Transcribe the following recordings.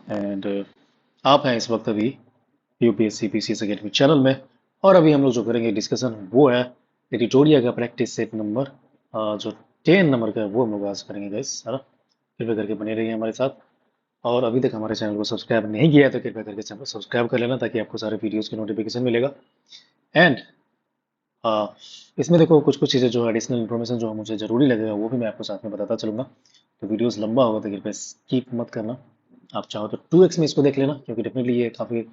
And आप हैं इस वक्त अभी यूपीएससी पीसीएस अकेडमी चैनल में। और अभी हम लोग जो करेंगे डिस्कशन वो है एडिटोरिया का प्रैक्टिस सेट नंबर जो 10 नंबर का है वो हम लोग आज करेंगे गाइस, है ना। कृपया करके बने रहिए हमारे साथ। और अभी तक हमारे चैनल को सब्सक्राइब नहीं किया है तो कृपया करके चैनल को सब्सक्राइब कर लेना ताकि आपको सारे वीडियोस की नोटिफिकेशन मिलेगा। एंड इसमें देखो कुछ कुछ चीज़ें जो एडिशनल इन्फॉर्मेशन जो मुझे ज़रूरी लगेगा वो भी मैं आपको साथ में बताता चलूँगा। तो वीडियोस लंबा होगा तो कृपया स्किप मत करना। आप चाहो तो 2x में इसको देख लेना क्योंकि डेफिनेटली ये काफ़ी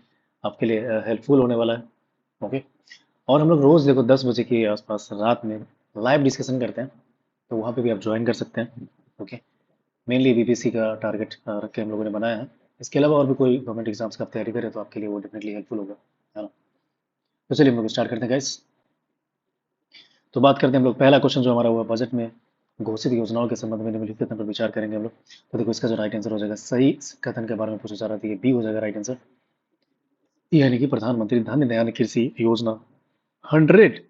आपके लिए हेल्पफुल होने वाला है। ओके। और हम लोग रोज़ देखो 10 बजे के आसपास रात में लाइव डिस्कशन करते हैं, तो वहाँ पे भी आप ज्वाइन कर सकते हैं। ओके। मेनली बीपीएससी का टारगेट रख के हम लोगों ने बनाया है। इसके अलावा और भी कोई गवर्नमेंट एग्जाम्स का आप तैयारी करें तो आपके लिए वो डेफिनेटली हेल्पफुल होगा, है ना। तो चलिए हम लोग स्टार्ट करते हैं गाइस। तो बात करते हैं हम लोग, पहला क्वेश्चन जो हमारा हुआ बजट में घोषित योजनाओं के संबंध में निम्नलिखित कथन पर विचार करेंगे हम लोग। तो देखो इसका जो राइट आंसर हो जाएगा, सही कथन के बारे में पूछा जा रहा था, ये बी हो जाएगा राइट आंसर। यानी कि प्रधानमंत्री धन दयाल कृषि योजना 100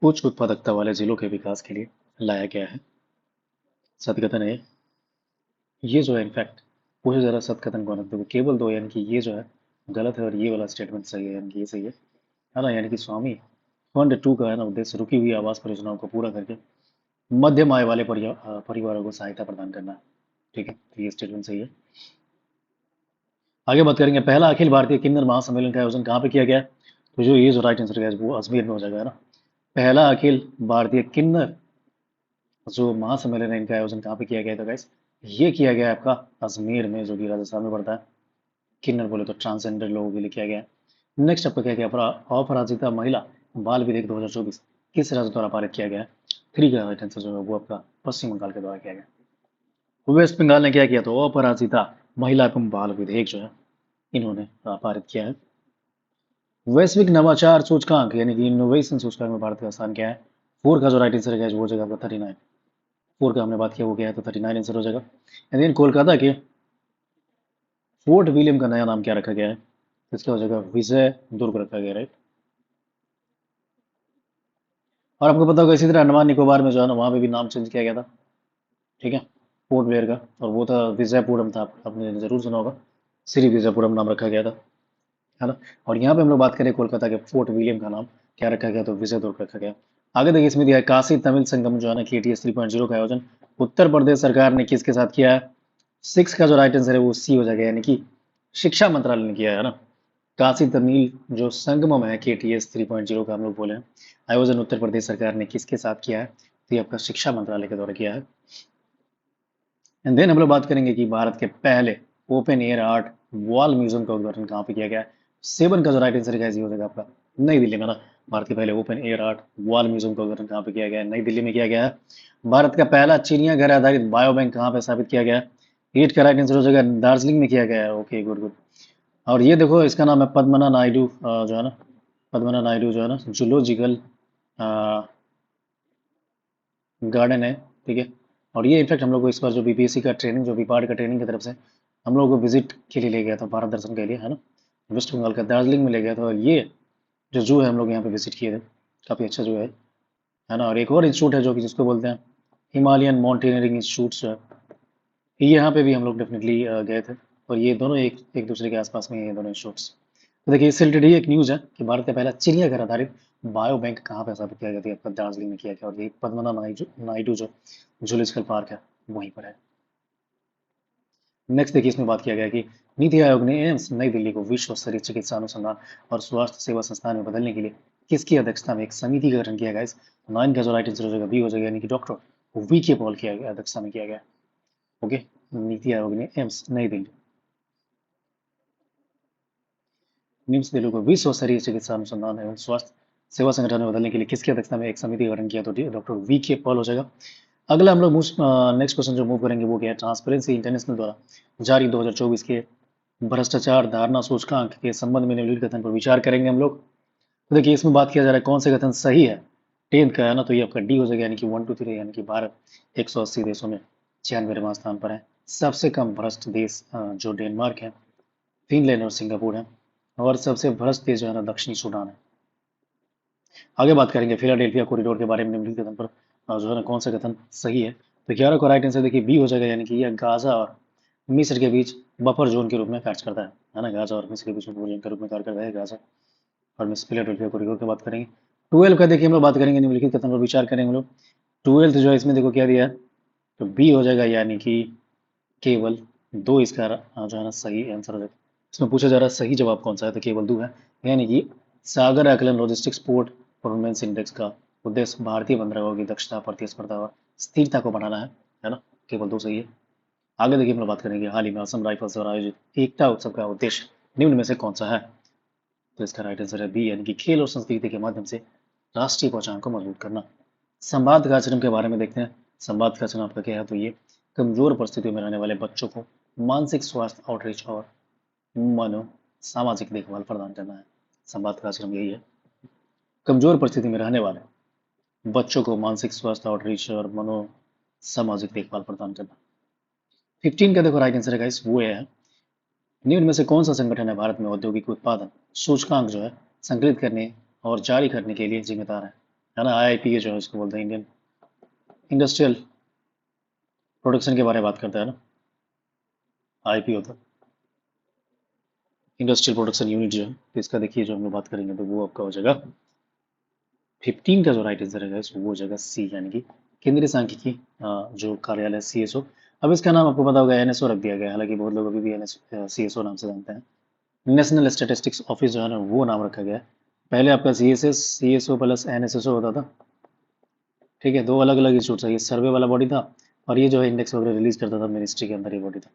उच्च उत्पादकता वाले जिलों के विकास के लिए लाया गया है। सत्य कथन है ये जो है, इनफैक्ट पूछा जा रहा सत्य कथन कौन है, तो केवल दो, यानी कि ये जो है गलत है और ये वाला स्टेटमेंट सही है, यानी कि ये सही है ना। यानी कि स्वामी फंड 2 का है ना उद्देश्य रुकी हुई आवास परियोजनाओं को पूरा करके मध्यम आय वाले परिवारों को सहायता प्रदान करना है। ठीक है, तो ये स्टेटमेंट सही है। आगे बात करेंगे, पहला अखिल भारतीय किन्नर महासम्मेलन का आयोजन कहाँ पे किया गया है। तो जो ये जो राइट आंसर है वो अजमेर में हो जाएगा, है ना। पहला अखिल भारतीय किन्नर जो महासम्मेलन है इनका आयोजन कहाँ पे किया गया था गाइस, ये किया गया है आपका अजमेर में, जो कि राजस्थान में पड़ता है। किन्नर बोले तो ट्रांसजेंडर लोगों के लिए किया गया है। नेक्स्ट आपका क्या गया, अपराजिता महिला बाल विधेयक 2024 किस राज्य द्वारा पारित किया गया है। 3 का राइट आंसर जो है वो आपका पश्चिम बंगाल के द्वारा किया गया। वेस्ट बंगाल ने क्या किया, तो अपराजिता महिला एवं बाल विधेयक जो है इन्होंने पारित किया है। वैश्विक नवाचार सूचकांक यानी कि इनोवेशन सूचकांक में भारत का स्थान क्या है। 4 का जो राइट आंसर है वो हो जाएगा आपका 39। 4 का हमने बात किया वो क्या है, तो 39 आंसर हो जाएगा। एंड देन कोलकाता के फोर्ट विलियम का नया नाम क्या रखा गया है, तो इसका हो जाएगा विजय दुर्ग रखा गया, राइट। और आपको पता होगा इसी तरह अंडमान निकोबार में जो है ना वहाँ पे भी नाम चेंज किया गया था। ठीक है, पोर्ट ब्लेयर का, और वो था विजयपुरम था, आपने जरूर सुना होगा, श्री विजयपुरम नाम रखा गया था, है ना। और यहाँ पे हम लोग बात करें कोलकाता के फोर्ट विलियम का नाम क्या रखा गया, तो विजय दुर्ग रखा गया। आगे देखिए इसमें दिया है काशी तमिल संगम जो है ना KTS 3.0 का आयोजन उत्तर प्रदेश सरकार ने किसके साथ किया है। 6 का जो राइट आंसर है वो सी हो जाएगा, यानी कि शिक्षा मंत्रालय ने किया है ना। काशी तमिल जो संगमम है KTS 3.0 का हम लोग बोले हैं, आयोजन उत्तर प्रदेश सरकार ने किसके साथ किया है, तो ये आपका शिक्षा मंत्रालय के द्वारा किया है। एंड देन हम लोग बात करेंगे कि भारत के पहले open air art wall museum का उद्घाटन कहाँ पे किया गया है। 7 का जो राइट आंसर है हो जाएगा आपका नई दिल्ली में ना। भारत के पहले open air art wall museum का उद्घाटन कहाँ पे किया गया है, नई दिल्ली में किया गया है। भारत का पहला चिड़ियाघर आधारित बायो बैंक कहाँ पे स्थापित किया गया है। 8 का राइट आंसर हो जाएगा दार्जिलिंग में किया गया है। Okay, good good. और ये देखो इसका नाम है पद्मना नायडू जो है ना, पद्मना नायडू जो है ना जूलॉजिकल गार्डन है। ठीक है। और ये इनफैक्ट हम लोग को इस बार जो बीपीएससी का ट्रेनिंग, जो बीपार्ड का ट्रेनिंग की तरफ से हम लोग को विजिट के लिए ले गया था, भारत दर्शन के लिए, है ना। वेस्ट बंगाल का दार्जिलिंग में ले गया था, और ये जो जू है हम लोग यहाँ पे विजिट किए थे, काफ़ी अच्छा जू है ना। और एक और इंस्टीट्यूट है जो कि जिसको बोलते हैं हिमालयन माउंटेनियरिंग इंस्टीट्यूट जो है, ये यहाँ पे भी हम लोग डेफिनेटली गए थे। और ये दोनों एक एक दूसरे के आसपास में, ये दोनों इंस्टीट्यूट्स। तो देखिए इससे रिलेटेड एक न्यूज़ है कि भारत का पहला चिड़ियाघर आधारित बायो बैंक कहाँ पे स्थापित किया गया था, आपका दार्जिलिंग में किया गया, और ये पद्मना नायडू जो जूलॉजिकल पार्क है वहीं पर है। नेक्स्ट देखिए इसमें बात किया गया कि नीति आयोग ने एम्स नई दिल्ली को विश्व स्तरीय चिकित्सा अनुसंधान और स्वास्थ्य सेवा संस्थान में बदलने के लिए किसकी अध्यक्षता में एक समिति का गठन किया गया। इस 9 का जो राइट आंसर हो जाएगा बी हो जाएगा, यानी कि डॉक्टर VK पॉल की अध्यक्षता में किया गया। ओके, नीति आयोग ने एम्स नई दिल्ली निम्स दिल्ली को विश्व स्तरीय चिकित्सा अनुसंधान एवं स्वास्थ्य सेवा संगठन में बदलने के लिए किसकी अध्यक्षता में एक समिति का गठन किया, तो डॉक्टर VK पॉल हो जाएगा। अगला हम लोग नेक्स्ट क्वेश्चन जो मूव करेंगे वो क्या है, ट्रांसपेरेंसी इंटरनेशनल द्वारा जारी 2024 के भ्रष्टाचार धारणा सूचकांक के संबंध में निम्नलिखित कथन पर विचार करेंगे हम लोग। तो देखिए इसमें बात किया जा रहा है कौन से कथन सही है, 10th का है ना, तो ये आपका डी हो जाएगा, यानी कि 1 2 3, यानी कि भारत 180 देशों में 96वां स्थान पर है। सबसे कम भ्रष्ट देश जो डेनमार्क है, फिनलैंड और सिंगापुर है। और सबसे भ्रष्ट देश जो है ना दक्षिणी सूडान है। आगे बात करेंगे फिलाडेल्फिया कॉरिडोर के बारे में, निम्नलिखित कथन पर जो है ना कौन सा कथन सही है। तो 11 का राइट आंसर देखिए बी हो जाएगा, यानी कि यह गाजा और मिस्र के बीच बफर जोन के रूप में कार्य करता है ना। गाजा और मिस्र के बीच बफर जोन के रूप में कार्य करता है गाजा और मिस फिलाडेल्फिया कॉरिडोर की बात करेंगे। 12 का देखिए हम लोग बात करेंगे, निम्नलिखित कथन पर विचार करेंगे हम लोग। 12 जो है इसमें देखो क्या दिया है, तो बी हो जाएगा, यानी कि केवल दो इसका जो है ना सही आंसर हो जाएगा। इसमें पूछा जा रहा है सही जवाब कौन सा है, तो केवल दो है, यानी कि सागर आकलन लॉजिस्टिक्स पोर्ट परफॉर्मेंस इंडेक्स का उद्देश्य भारतीय बंदरगाहों की दक्षता, प्रतिस्पर्धा और स्थिरता को बढ़ाना है ना। केवल दो सही है। आगे देखिए हम लोग बात करेंगे, हाल ही में असम राइफल्स द्वारा आयोजित एकता उत्सव का उद्देश्य निम्न में से कौन सा है, तो इसका राइट आंसर है बी, यानी कि खेल और संस्कृति के माध्यम से राष्ट्रीय पहचान को मजबूत करना। संवाद का आचरण के बारे में देखते हैं। संवाद का आचरण आपका क्या है, तो ये कमजोर परिस्थितियों में रहने वाले बच्चों को मानसिक स्वास्थ्य आउटरीच और मनो सामाजिक देखभाल प्रदान करना है। संवाद का आचरण यही है, कमजोर परिस्थिति में रहने वाले बच्चों को मानसिक स्वास्थ्य आउटरीच और मनो सामाजिक देखभाल प्रदान करना। 15 का देखो राइट आंसर है गाइस, वो है निम्न में से कौन सा संगठन है भारत में औद्योगिक उत्पादन सूचकांक जो है संकलित करने और जारी करने के लिए जिम्मेदार है ना। आईआईपी जो है उसको बोलते हैं इंडियन इंडस्ट्रियल प्रोडक्शन के बारे में बात करता है ना। आईपी होता है इंडस्ट्रियल प्रोडक्शन यूनिट जो है, तो इसका देखिए जो हम लोग बात करेंगे तो वो आपका हो जाएगा 15 का जो राइट आंसर है वो हो जाएगा सी, यानी कि केंद्रीय सांख्यिकी जो कार्यालय सीएसओ। अब इसका नाम आपको पता होगा एनएसओ रख दिया गया है, हालांकि बहुत लोग अभी भी एनएस सीएसओ नाम से जानते हैं। नेशनल स्टैटिस्टिक्स ऑफिस जो है ना वो नाम रखा गया है। पहले आपका सीएसएस सीएसओ प्लस एनएसएसओ होता था, ठीक है, दो अलग अलग इंस्टीट्यूट है। ये सर्वे वाला बॉडी था और ये जो है इंडेक्स वगैरह रिलीज करता था मिनिस्ट्री के अंदर, ये बॉडी था।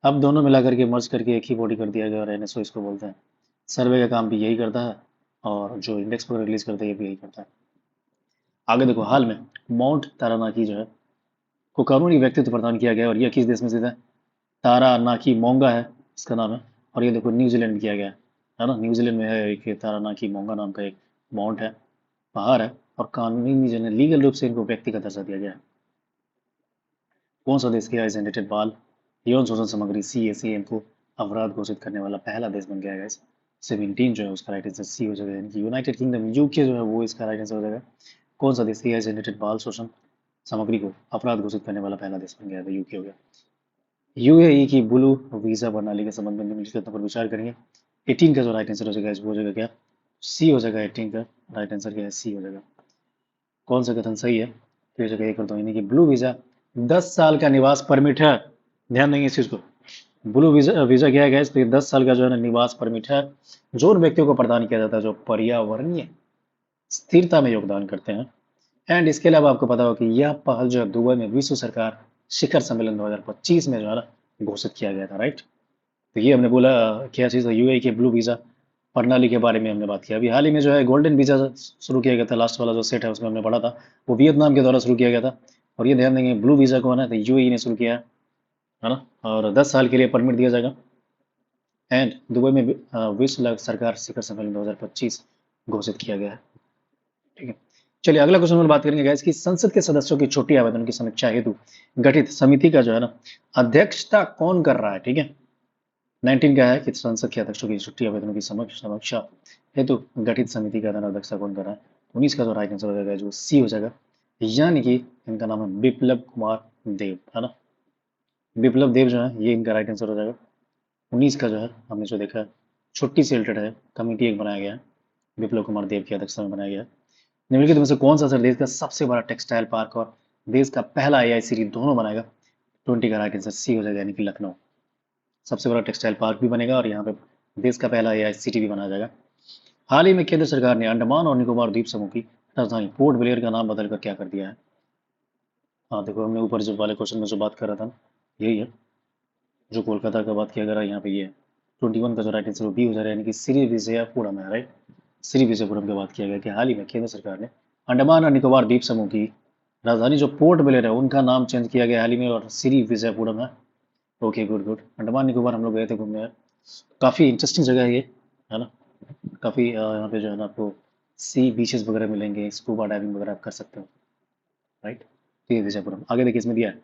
अब दोनों मिला करके मर्ज करके एक ही बॉडी कर दिया गया और एनएसओ इसको बोलते हैं। सर्वे का काम भी यही करता है और जो इंडेक्स वगैरह रिलीज करता है ये भी यही करता है। आगे देखो, हाल में माउंट तारानाकी जो है को कानूनी व्यक्तित्व प्रदान किया गया और यह किस देश में स्थित है, तारानाकी मोंगा है इसका नाम है। और ये देखो न्यूजीलैंड में किया गया है ना। न्यूजीलैंड में है एक तारानाकी मोंगा नाम का एक माउंट है, पहाड़ है, और कानूनी जो है लीगल रूप से इनको व्यक्ति का दर्जा दिया गया है। कौन सा देश किया जनरेटेड बाल यौन शोषण सामग्री CACM को अपराध घोषित करने वाला पहला देश बन गया है। 17 जो है उसका राइट आंसर सी हो जाएगा, यानी कि यूनाइटेड किंगडम यूके जो है वो इसका राइट आंसर हो जाएगा। कौन सा देश किया जनरेटेड बाल शोषण सामग्री को अपराध घोषित करने वाला पहला देश बन गया है, यूके हो गया। यूएई की ब्लू वीजा प्रणाली के संबंध में निम्नलिखित कथनों पर विचार करेंगे। 18 का जो राइट आंसर हो जाएगा वो हो जाएगा क्या, सी हो जाएगा। 18 का राइट आंसर क्या है, सी हो जाएगा। कौन सा कथन सही है, तो ये जगह ये करता हूँ, यानी कि ब्लू वीजा 10 साल का निवास परमिट है। ध्यान देंगे इस चीज को। ब्लू वीजा वीजा क्या है guys? तो ये 10 साल का जो है ना निवास परमिट है, जो उन व्यक्तियों को प्रदान किया जाता है जो पर्यावरणीय स्थिरता में योगदान करते हैं। एंड इसके अलावा आपको पता हो कि यह पहल जो है दुबई में विश्व सरकार शिखर सम्मेलन 2025 में जो है ना घोषित किया गया था, राइट। तो ये हमने बोला क्या चीज़ है, यूएई के ब्लू वीजा प्रणाली के बारे में हमने बात किया। अभी हाल ही में जो है गोल्डन वीजा शुरू किया गया था, लास्ट वाला जो सेट है उसमें हमने पढ़ा था, वो वियतनाम के द्वारा शुरू किया गया था। और ये ध्यान देंगे ब्लू वीजा को है ना तो यूएई ने शुरू किया है ना, और 10 साल के लिए परमिट दिया जाएगा। एंड दुबई में विश्व सरकार शिखर सम्मेलन 2025 घोषित किया गया है, ठीक है। चलिए अगला क्वेश्चन में बात करेंगे गाइस कि संसद के सदस्यों की छुट्टी आवेदन की समीक्षा हेतु गठित समिति का जो है ना अध्यक्षता कौन कर रहा है, ठीक है। 19 का है कि संसद के अध्यक्षों की छुट्टी आवेदनों की समीक्षा हेतु गठित समिति का अध्यक्षता कौन कर रहा है। 19 का जो राइट आंसर हो जाएगा जो सी हो जाएगा, यानी कि इनका नाम है बिप्लब कुमार देव, है ना। बिप्लब देव जो है ये इनका राइट आंसर हो जाएगा। 19 का जो है हमने जो देखा है छुट्टी से रिलेटेड है, कमेटी एक बनाया गया है, बिप्लब कुमार देव की अध्यक्षता में बनाया गया है। निम्नलिखित में से कौन सा सर देश का सबसे बड़ा टेक्सटाइल पार्क और देश का पहला AI सिटी दोनों बनाएगा। 20 का राइट आंसर सी हो जाएगा, यानी कि लखनऊ सबसे बड़ा टेक्सटाइल पार्क भी बनेगा और यहाँ पे देश का पहला AI सिटी भी बनाया जाएगा। हाल ही में केंद्र सरकार ने अंडमान और निकोबार द्वीप समूह की राजधानी पोर्ट ब्लेयर का नाम बदलकर क्या कर दिया है। हाँ देखो हमने ऊपर जो वाले क्वेश्चन में जो बात कर रहा था ना, यही है जो कोलकाता का बात किया गया यहाँ पे, ये है 21 का जो राइट आंसर बी हो जा रहा है, यानी कि श्री विजयपुरम है, राइट। श्री विजयपुरम की बात किया गया कि हाल ही में केंद्र सरकार ने अंडमान और निकोबार द्वीप समूह की राजधानी जो पोर्ट ब्लेयर है उनका नाम चेंज किया गया हाल ही में और श्री विजयपुरम है। Okay good good. Andaman Nicobar हम लोग गए थे घूमने, काफ़ी इंटरेस्टिंग जगह है ये, है ना। काफ़ी यहाँ पे जो है ना आपको सी बीचेस वगैरह मिलेंगे, स्कूबा डाइविंग वगैरह आप कर सकते हो, राइट। तो ये विजयपुरम। आगे देखिए इसमें दिया है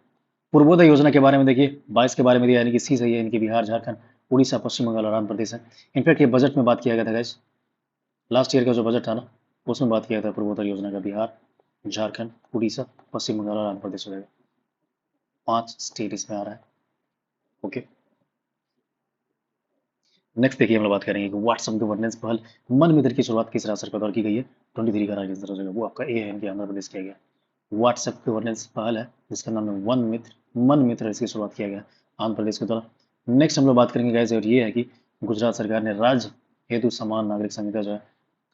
पूर्वोदय योजना के बारे में, देखिए 22 के बारे में दिया, यानी कि सी सही है, इनकी बिहार झारखंड उड़ीसा पश्चिम बंगाल और आंध्र प्रदेश है। इनफैक्ट ये बजट में बात किया गया था गाइस, लास्ट ईयर का जो बजट था ना उसमें बात किया था पूर्वोदय योजना का, बिहार झारखंड उड़ीसा पश्चिम बंगाल और आंध्र प्रदेश हो जाएगा, 5 स्टेट इसमें आ रहा है। ओके, नेक्स्ट देखिए हम लोग बात करेंगे कि व्हाट्सएप गवर्नेंस पहल मन मित्र की शुरुआत किस राज्य सरकार द्वारा की गई है। 23 का राइट आंसर हो जाएगा वो आपका ए है, इनके आंध्र प्रदेश किया गया। व्हाट्सएप गवर्नेंस पहल है जिसका नाम है वन मित्र, मन मित्र, इसकी शुरुआत किया गया आंध्र प्रदेश के द्वारा। नेक्स्ट हम लोग बात करेंगे गाइस, और ये है कि गुजरात सरकार ने राज्य हेतु समान नागरिक संहिता जो है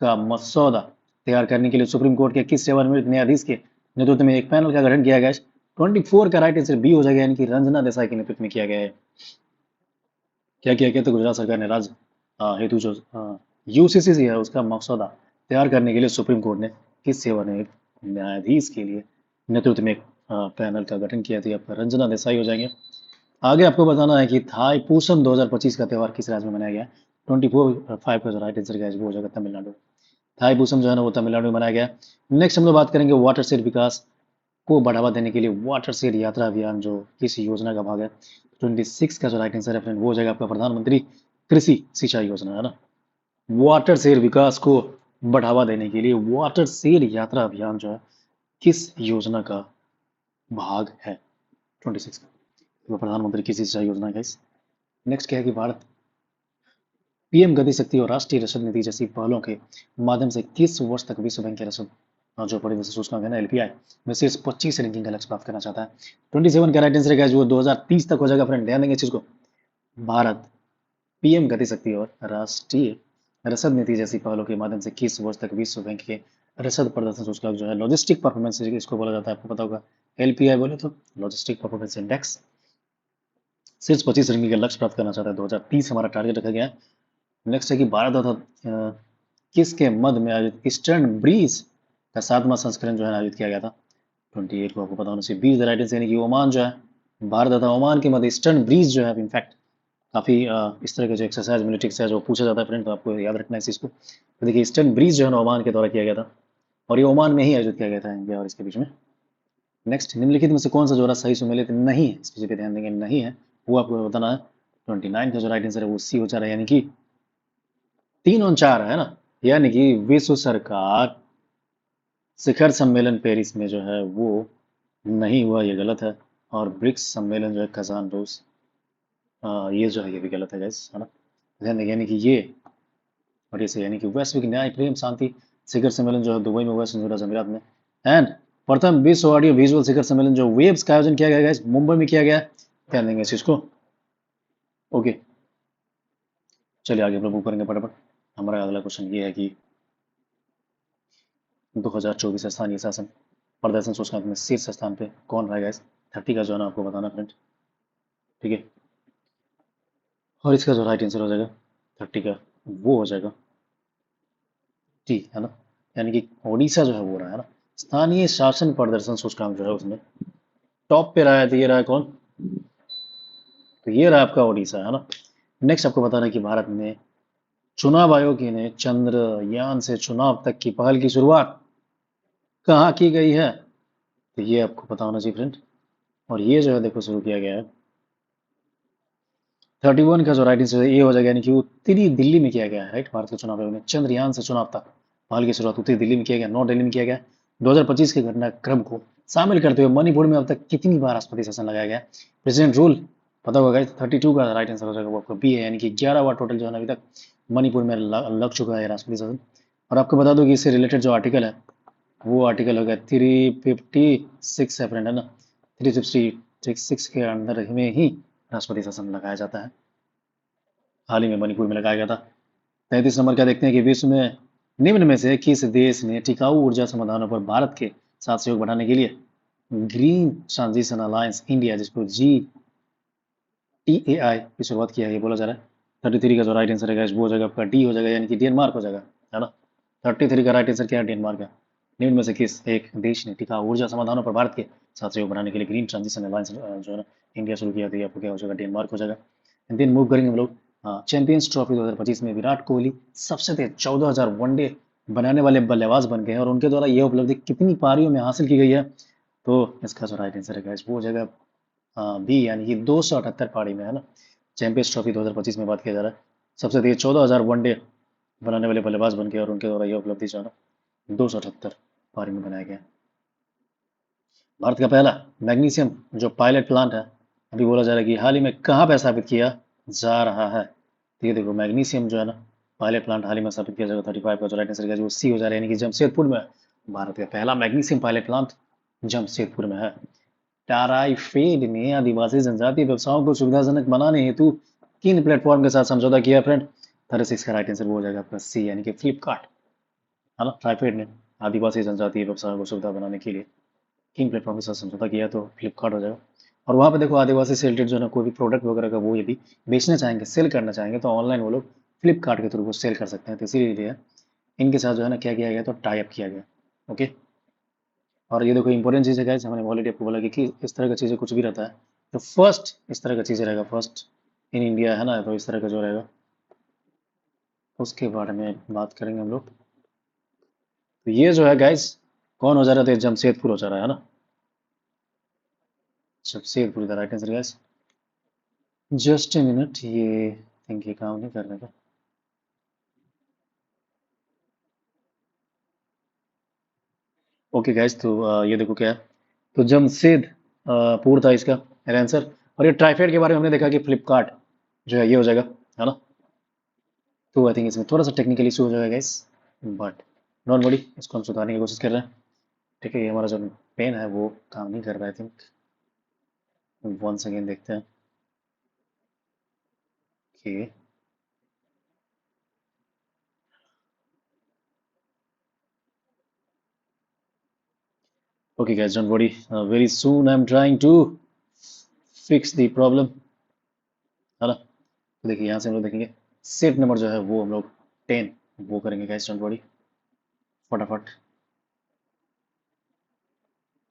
का मसौदा तैयार करने के लिए सुप्रीम कोर्ट के किस सेवानिवृत्त न्यायाधीश के नेतृत्व में एक पैनल का गठन किया गया है। 24 का राइट आंसर बी हो जाएगा, यानी कि रंजना देसाई के नेतृत्व में किया गया है। क्या किया गया? तो गुजरात सरकार ने राज्य हेतु जो यूसीसी है उसका मसौदा तैयार करने के लिए सुप्रीम कोर्ट ने किस सेवानिवृत्त न्यायाधीश के लिए नेतृत्व में एक पैनल का गठन किया था। आपका रंजना देसाई हो जाएंगे। आगे आपको बताना है कि थाई पूसम 2025 का त्यौहार किस राज्य में मनाया गया। 24 का जो राइट आंसर है वो हो जाएगा तमिलनाडु। थाई पूसम जो है ना वो तमिलनाडु में मनाया गया। नेक्स्ट हम लोग बात करेंगे वाटर शेड विकास को बढ़ावा देने के लिए वाटर शेड यात्रा अभियान जो किस योजना का भाग है। 26 का जो राइट आंसर है फ्रेंड वो हो जाएगा आपका प्रधानमंत्री कृषि सिंचाई योजना, है ना। वाटर शेड विकास को बढ़ावा देने के लिए वाटर शेड यात्रा अभियान जो है किस योजना का भाग है। 26 का तो प्रधानमंत्री कृषि सिंचाई योजना है। नेक्स्ट क्या है कि भारत पीएम गति शक्ति और राष्ट्रीय रसद नीति जैसी पहलों के माध्यम से 30 वर्ष तक विश्व बैंक के रसद जो परिदृश्य सूचकांक है ना एलपीआई में शीर्ष 25 रैंकिंग का लक्ष्य प्राप्त करना चाहता है। 27 का राइट आंसर है जो 2030 तक हो जाएगा फ्रेंड, ध्यान देंगे इस चीज को। भारत पीएम गति शक्ति और राष्ट्रीय रसद नीति जैसी पहलों के माध्यम से 21 वर्ष तक विश्व बैंक के रसद प्रदर्शन सूचकांक जो है लॉजिस्टिक परफॉर्मेंस इसको बोला जाता है, आपको पता होगा। एलपीआई बोले तो लॉजिस्टिक परफॉर्मेंस इंडेक्स शीर्ष 25 रैंकिंग का लक्ष्य प्राप्त करना चाहता है। 2030 हमारा टारगेट रखा गया है। नेक्स्ट है कि भारत तथा किसके मध्य में आयोजित ईस्टर्न ब्रीज का 7वां संस्करण जो है आयोजित किया गया था। 28 को आपको पता होना चाहिए। बीज राइट आंसर यानी कि ओमान जो है, भारत तथा ओमान के मध्य ईस्टर्न ब्रीज जो है इनफैक्ट काफी इस तरह के जो एक्सरसाइज मिलिट्री एक्सरसाइज वो पूछा जाता है फ्रेंड, तो आपको याद रखना है इस चीज को। तो देखिए ईस्टर्न ब्रीज जो है ना ओमान के द्वारा किया गया था और ये ओमान में ही आयोजित किया गया था, इंडिया और इसके बीच में। नेक्स्ट, निम्नलिखित में से कौन सा जोड़ा सही सुमेलित नहीं है, इस पे ध्यान देंगे, नहीं है वो आपको बताना है। 29 का जो राइट आंसर है वो सी हो जा रहा है, यानी कि 3 और 4 है ना, यानी कि विश्व सरकार शिखर सम्मेलन पेरिस में जो है वो नहीं हुआ, ये गलत है। और ब्रिक्स सम्मेलन जो है कजान रूस, ये जो है ये भी गलत है गाइस, है ना। ध्यान देंगे यानी कि ये और ये सही, यानी कि वैश्विक न्याय प्रेम शांति शिखर सम्मेलन जो है दुबई में हुआ, संयुक्त अरब अमीरात में। एंड प्रथम विश्व ऑडियो विजुअल शिखर सम्मेलन जो वेब्स का आयोजन किया गया गाइस मुंबई में किया गया। ध्यान देंगे इस चीज को। ओके, चलिए आगे हम लोग करेंगे फटाफट। हमारा अगला क्वेश्चन ये है कि 2024 स्थानीय शासन प्रदर्शन सूचकांक में शीर्ष स्थान पे कौन रहेगा इस 30 का जो है ना आपको बताना फ्रेंड, ठीक है। और इसका जो राइट आंसर हो जाएगा 30 का वो हो जाएगा टी, है ना। यानी कि ओडिशा जो है वो रहा है ना स्थानीय शासन प्रदर्शन सूचकांक जो है उसमें टॉप पे रहा है। तो ये रहा कौन, तो ये रहा आपका ओडिशा, है ना। नेक्स्ट आपको बताना है कि भारत में चुनाव आयोग ने चंद्रयान से चुनाव तक की पहल की शुरुआत कहाँ की गई है, तो ये आपको पता होना चाहिए फ्रेंड। और ये जो है देखो शुरू किया गया है 31 का जो राइट आंसर ये हो जाएगा, यानी कि उत्तरी दिल्ली में किया गया है, राइट। भारत के चुनाव आयोग ने चंद्रयान से चुनाव तक पहल की शुरुआत उत्तरी दिल्ली में किया गया, नॉर्थ दिल्ली में किया गया। 2025 के घटनाक्रम को शामिल करते हुए मणिपुर में अब तक कितनी बार राष्ट्रपति शासन लगाया गया। प्रेसिडेंट रूल पता होगा, 32 का राइट आंसर हो जाएगा वो आपका बी है, यानी कि 11 बार टोटल जो है अभी तक मणिपुर में लग चुका है राष्ट्रपति शासन। और आपको बता दो कि इससे रिलेटेड जो आर्टिकल है वो आर्टिकल हो गया 356 है फ्रेंड, है ना। 356 के अंदर में ही राष्ट्रपति शासन लगाया जाता है। हाल ही में मणिपुर में लगाया गया था। 33 नंबर क्या देखते हैं कि विश्व में निम्न में से किस देश ने टिकाऊ ऊर्जा समाधानों पर भारत के साथ सहयोग बढ़ाने के लिए ग्रीन ट्रांजिशन अलायंस इंडिया जिसको GTAI की शुरुआत किया है, ये बोला जा रहा है। 33 का जो राइट आंसर है वो हो जाएगा आपका डी हो जाएगा, यानी कि डेनमार्क हो जाएगा, है ना। 33 का राइट आंसर क्या है, डेनमार्क है। निम्न में से किस एक देश ने टिकाऊ ऊर्जा समाधानों पर भारत के साथ सहयोग बढ़ाने के लिए ग्रीन ट्रांजिशन अलायंस जो है ना इंडिया शुरू किया था, आपको क्या हो जाएगा, डेनमार्क हो जाएगा। दिन मूव करेंगे हम लोग चैंपियंस ट्रॉफी 2025 में विराट कोहली सबसे तेज 14,000 वनडे बनाने वाले बल्लेबाज बन गए हैं और उनके द्वारा यह उपलब्धि कितनी पारियों में हासिल की गई है, तो इसका जो राइट आंसर है वो हो जाएगा बी, यानी कि 278 पारी में, है ना। चैंपियंस ट्रॉफी 2025 में बात किया जा रहा है, सबसे तेज 14,000 वनडे बनाने वाले बल्लेबाज बन गए और उनके द्वारा यह उपलब्धि जो है ना 278 पारी में बनाया गया। भारत का पहला मैग्नीशियम जो पायलट प्लांट है अभी बोला जा रहा है कि हाल ही में कहाँ पे स्थापित किया जा रहा है। तो ये देखो मैग्नीशियम जो है ना पायलट प्लांट हाल ही में स्थापित किया जाएगा 35 का जो राइट आंसर है वो सी हो जा रहा है, यानी कि जमशेदपुर में भारत का पहला मैग्नीशियम पायलट प्लांट जमशेदपुर में है। टाराइफेड ने आदिवासी जनजातीय व्यवसायों को सुविधाजनक बनाने हेतु किन प्लेटफॉर्म के साथ समझौता किया फ्रेंड। 36 का राइट आंसर वो हो जाएगा आपका सी, यानी कि फ्लिपकार्ट, है ना। ट्राइफेड ने आदिवासी जनजातीय व्यवसायों को सुविधा बनाने के लिए किन प्लेटफॉर्म के साथ समझौता किया, तो फ्लिपकार्ट हो जाएगा। और वहाँ पे देखो आदिवासी से रिलेटेड जो है ना कोई भी प्रोडक्ट वगैरह का वो यदि बेचना चाहेंगे, सेल करना चाहेंगे, तो ऑनलाइन वो लोग फ्लिपकार्ट के थ्रू वो सेल कर सकते हैं। तो इसीलिए इनके साथ जो है ना क्या किया गया, तो टाई अप किया गया। ओके। और ये देखो इंपॉर्टेंट चीज़ है गाइस, हमने ऑलरेडी आपको बोला कि इस तरह का चीज़ें कुछ भी रहता है तो फर्स्ट इस तरह का चीज़ें रहेगा फर्स्ट इन इंडिया, है ना। तो इस तरह का जो रहेगा उसके बारे में बात करेंगे हम लोग। तो ये जो है गाइस कौन हो जा रहा था, जमशेदपुर हो जा रहा है ना। जमशेदपुर का right answer guys. Just a minute, ये थिंक ये काम नहीं कर रहा था। ओके गाइस, तो ये देखो क्या है, तो जमशेदपुर था इसका आंसर। और ये ट्राइफेड के बारे में हमने देखा कि फ्लिपकार्ट जो है ये हो जाएगा, है ना। तो आई थिंक इसमें थोड़ा सा टेक्निकल इशू हो जाएगा गाइस, बट नॉट बड़ी, इसको हम सुधारने की कोशिश कर रहे हैं। ठीक है, ये हमारा जो पेन है वो काम नहीं कर रहा है, आई थिंक। वंस अगेन देखते हैं कि okay guys don't worry, very soon I am trying to fix the problem, है ना। तो देखिए यहाँ से हम लोग देखेंगे सेट नंबर जो है वो हम लोग 10 वो करेंगे गाइस, डोंट वरी, फटाफट।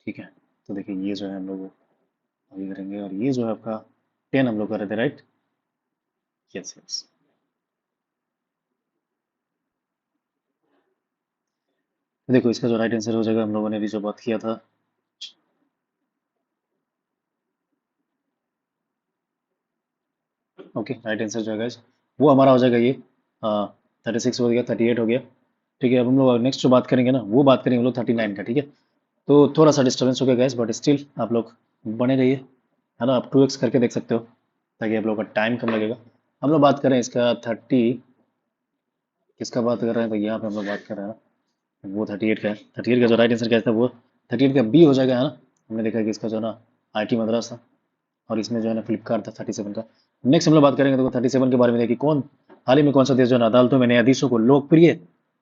ठीक है, तो देखिए ये जो है हम लोग अभी करेंगे, और ये जो है आपका 10 हम लोग कर रहे थे, राइट। Yes yes. देखो इसका जो राइट आंसर हो जाएगा, हम लोगों ने अभी जो बात किया था, ओके राइट आंसर जो है guys, वो हमारा हो जाएगा ये 36 हो गया, 38 हो गया। ठीक है, अब हम लोग नेक्स्ट जो बात करेंगे ना वो बात करेंगे हम लोग 39 का। ठीक है, तो थोड़ा सा डिस्टर्बेंस हो गया गैस, बट स्टिल आप लोग बने रहिए, है ना। आप 2x करके देख सकते हो ताकि आप लोग का टाइम कम लगेगा। हम लोग बात करें इसका 30, किसका बात कर रहे हैं, तो यहाँ पे हम लोग बात कर रहे हैं ना वो 38 का है। 38 का जो राइट आंसर क्या था वो 38 का बी हो जाएगा, है ना। हमने देखा कि इसका जो है ना IT मद्रास था, और इसमें जो है ना फ्लिपकार्ट था 37 का। नेक्स्ट हम लोग बात करेंगे तो 37 के बारे में, देखिए कौन हाल ही में कौन सा देश जो है ना अदालतों में न्यायाधीशों को लोकप्रिय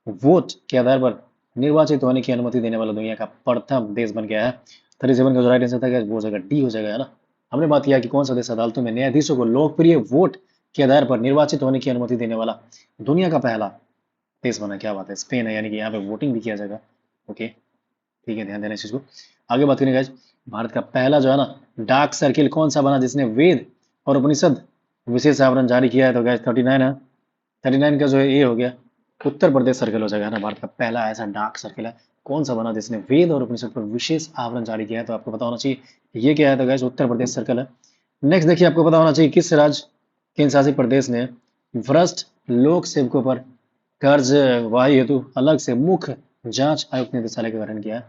वोट के आधार पर निर्वाचित होने की अनुमति देने वाला दुनिया का प्रथम देश बन गया है। 37 का जो राइट आंसर था वो हो जाएगा डी हो जाएगा, है ना। हमने बात किया कि कौन सा देश अदालतों में न्यायाधीशों को लोकप्रिय वोट के आधार पर निर्वाचित होने की अनुमति देने वाला दुनिया का पहला देश बना। क्या बात है, स्पेन है, यानी कि यहाँ पे वोटिंग भी किया जाएगा। ओके, ठीक है, ध्यान देना इस चीज को। आगे बात करेंगे गाइस, भारत का पहला जो है ना डाक सर्किल कौन सा बना जिसने वेद और उपनिषद विशेष आवरण जारी किया है, तो गाइस 39 है। 39 का जो है ये हो गया उत्तर प्रदेश सर्कल हो जाएगा, है ना। भारत का पहला ऐसा डाक सर्किल है कौन सा बना जिसने वेद और उपनिषद पर विशेष आवरण जारी किया है, तो आपको पता होना चाहिए ये क्या है, तो गाइस उत्तर प्रदेश सर्कल है। नेक्स्ट देखिए, आपको पता होना चाहिए किस राज्य केंद्र शासित प्रदेश ने भ्रष्ट लोक सेवकों पर कार्यवाही हेतु अलग से मुख्य जांच आयुक्त निदेशालय का गठन किया है।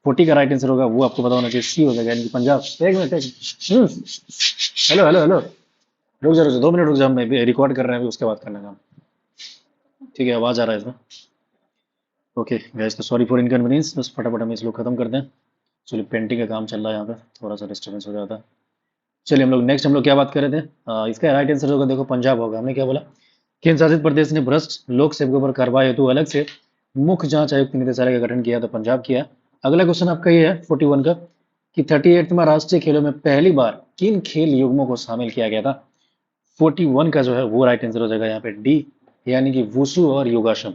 40 का राइट आंसर होगा वो आपको पता होना चाहिए सी हो जाएगा, यानी कि पंजाब। एक मिनट, हेलो हेलो हेलो, रुक जा 2 मिनट रुक जा, मैं रिकॉर्ड कर रहे हैं अभी, उसके बाद करना काम। ठीक है, आवाज आ रहा है इसमें। ओके गैस, तो सॉरी फॉर इनकन्वीनियंस, बस फटाफट हम इस लोग खत्म करते हैं। चलिए पेंटिंग का काम चल रहा है यहाँ पे, थोड़ा सा डिस्टर्बेंस हो जाता है। चलिए हम लोग नेक्स्ट हम लोग क्या बात कर रहे थे, इसका राइट आंसर होगा देखो पंजाब होगा। हमने क्या बोला, केंद्र शासित प्रदेश ने भ्रष्ट लोक सेवकों पर कार्रवाई हेतु अलग से मुख्य जांच आयुक्त निदेशालय का गठन किया, तो पंजाब किया। अगला क्वेश्चन आपका ये है 41 का, कि 38वां राष्ट्रीय खेलों में पहली बार किन खेल युग्मों को शामिल किया गया था। 41 का जो है वो राइट आंसर हो जाएगा यहाँ पे डी, यानी कि वुसु और योगासन।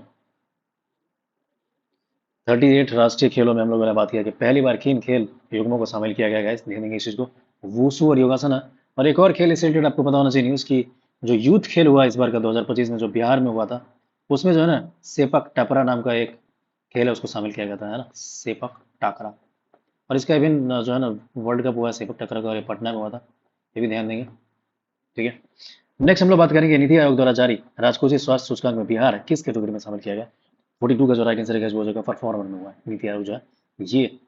38 राष्ट्रीय खेलों में हम लोगों ने बात किया कि पहली बार किन खेल युग्मों को शामिल किया गया है, ध्यान देंगे इस चीज को, वुसु और योगासन है। और एक और खेल इससे रिलेटेड आपको पता होना चाहिए न्यूज की, जो यूथ खेल हुआ इस बार का 2025 में जो बिहार में हुआ था, उसमें जो है ना सेपक टपरा नाम का एक खेल है उसको शामिल किया गया था, है ना, सेपक टाकरा। और इसका इवन जो है ना वर्ल्ड कप हुआ है सेपक टकरा का, और ये पटना में हुआ था, ये भी ध्यान देंगे। ठीक है, नेक्स्ट हम लोग बात करेंगे नीति आयोग द्वारा जारी राजकोषीय स्वास्थ्य सूचकांक में बिहार किस कैटेगरी में शामिल किया गया। 42 का जो राइट आंसर है वो जगह परफॉर्मर में हुआ है। नीति आयोग जो है ये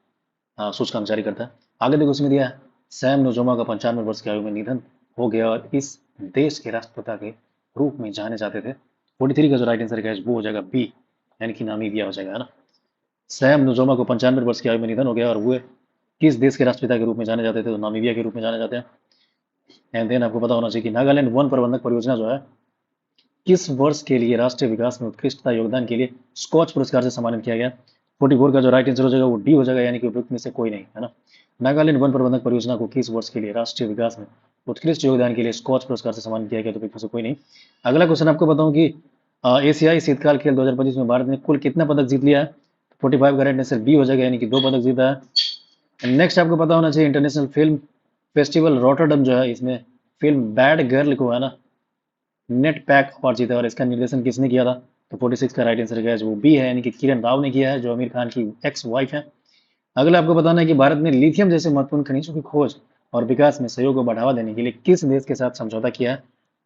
सूचकांक जारी करता है। आगे देखो उसमें दिया है सैम नोजोमा का 95 वर्ष की आयु में निधन हो गया और इस देश के राष्ट्रपिता के रूप में जाने जाते थे। 43 का जो राइट आंसर है वो हो जाएगा बी, यानी कि नामीबिया हो जाएगा, है ना। सैम नोजोमा को 95 वर्ष की आयु में निधन हो गया और वो किस देश के राष्ट्रपिता के रूप में जाने जाते थे, तो नामीबिया के रूप में जाने जाते हैं। एंड देन आपको पता होना चाहिए कि नागालैंड वन प्रबंधक परियोजना जो है किस वर्ष के लिए राष्ट्रीय विकास में उत्कृष्टता योगदान के लिए स्कॉच पुरस्कार से सम्मानित किया गया। 44 का जो राइट आंसर हो जाएगा वो डी हो जाएगा, यानी कि उपयुक्त में से कोई नहीं, है ना। नागालैंड वन प्रबंधक परियोजना को किस वर्ष के लिए राष्ट्रीय विकास में उत्कृष्ट योगदान के लिए स्कॉच पुरस्कार से सम्मानित किया गया, तो उपयुक्त में से कोई नहीं। अगला क्वेश्चन आपको बताऊं कि एशियाई शीतकाल खेल 2025 में भारत ने कुल कितना पदक जीत लिया है। 45 का राइट आंसर बी हो जाएगा, यानी कि 2 पदक जीता है। नेक्स्ट आपको पता होना चाहिए इंटरनेशनल फिल्म फेस्टिवल रॉटरडम जो है, इसमें फिल्म बैड गर्ल को, है ना, नेट पैक अवार्ड जीता और इसका निर्देशन किसने किया था, तो 46 का राइट आंसर है वो बी है, यानी कि किरण राव ने किया है, जो आमिर खान की एक्स वाइफ है। अगला आपको बताना है कि भारत ने लिथियम जैसे महत्वपूर्ण खनिजों की खोज और विकास में सहयोग को बढ़ावा देने के लिए किस देश के साथ समझौता किया है,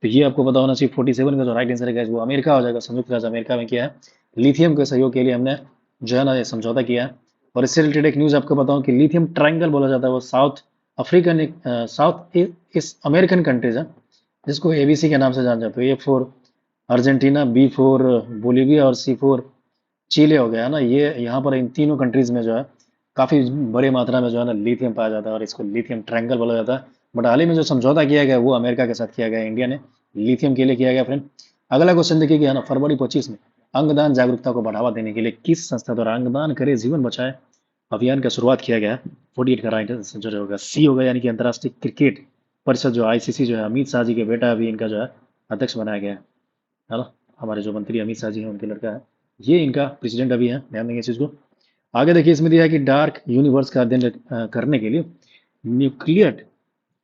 तो ये आपको पता होना चाहिए। 47 का जो राइट आंसर है वो अमेरिका हो जाएगा, संयुक्त राज्य अमेरिका में किया है। लिथियम के सहयोग के लिए हमने जो है ना ये समझौता किया है। और इससे रिलेटेड एक न्यूज आपको बताऊं कि लिथियम ट्रायंगल बोला जाता है, वो साउथ अफ्रीकन साउथ इस अमेरिकन कंट्रीज है, जिसको एबीसी के नाम से जाना जाता है। A for Argentina, B for Bolivia और सी फॉर चीले हो गया, है ना। ये यहाँ पर इन तीनों कंट्रीज में जो है काफी बड़ी मात्रा में जो है ना लिथियम पाया जाता है और इसको लिथियम ट्रायंगल बोला जाता है। बट हाल ही में जो समझौता किया गया वो अमेरिका के साथ किया गया, इंडिया ने लिथियम के लिए किया गया फ्रेंड। अगला क्वेश्चन देखिए कि है ना, फरवरी 25 में अंगदान जागरूकता को बढ़ावा देने के लिए किस संस्था द्वारा अंगदान करे जीवन बचाए अभियान का शुरुआत किया गया। 48 का राइट आंसर जो होगा सी होगा, यानी कि अंतर्राष्ट्रीय क्रिकेट परिषद जो आईसीसी जो है, अमित शाह जी के बेटा अभी इनका जो है अध्यक्ष बनाया गया है ना। हमारे जो मंत्री अमित शाह जी हैं उनके लड़का है, ये इनका प्रेसिडेंट अभी है, ध्यान देंगे इस चीज को। आगे देखिए इसमें दिया है कि डार्क यूनिवर्स का अध्ययन करने के लिए न्यूक्लियड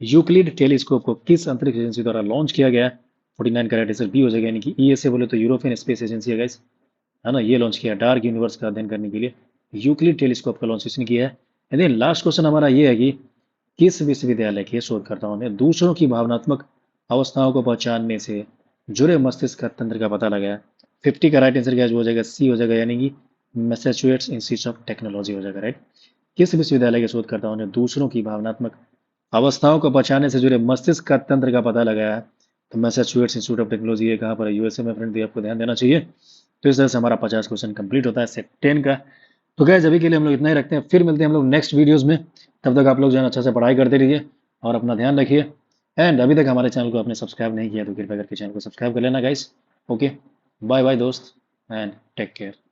यूक्लिड टेलीस्कोप को किस अंतरिक्ष एजेंसी द्वारा लॉन्च किया गया है। 49 का राइट आंसर बी हो जाएगा, यानी कि ईएसए बोले तो यूरोपियन स्पेस एजेंसी है गाइस, है ना। ये लॉन्च किया डार्क यूनिवर्स का अध्ययन करने के लिए यूक्लिड टेलीस्कोप का लॉन्च इसने किया है। यदि लास्ट क्वेश्चन हमारा ये है कि किस विश्वविद्यालय के शोधकर्ताओं ने दूसरों की भावनात्मक अवस्थाओं को पहचानने से जुड़े मस्तिष्क का तंत्र का पता लगाया। 50 का राइट आंसर क्या हो जाएगा, सी हो जाएगा, यानी कि मैसेच्यूसेट्स इंस्टीट्यूट ऑफ टेक्नोलॉजी हो जाएगा, राइट। किस विश्वविद्यालय के शोधकर्ताओं ने दूसरों की भावनात्मक अवस्थाओं को पहचानने से जुड़े मस्तिष्क का तंत्र का पता लगाया है, तो मैसेच्यूसेट्स इंस्टीट्यूट ऑफ टेक्नोलॉजी है, कहाँ पर है, यूएसए में फ्रेंड, आपको ध्यान देना चाहिए। तो इस तरह से हमारा 50 क्वेश्चन कंप्लीट होता है सेट 10 का। तो गैस अभी के लिए हम लोग इतना ही रखते हैं, फिर मिलते हैं हम लोग नेक्स्ट वीडियोस में। तब तक आप लोग जो है अच्छा से पढ़ाई करते रहिए और अपना ध्यान रखिए। एंड अभी तक हमारे चैनल को आपने सब्सक्राइब नहीं किया तो कृपया करके चैनल को सब्सक्राइब कर लेना गाइस। ओके, बाय बाय दोस्त, एंड टेक केयर।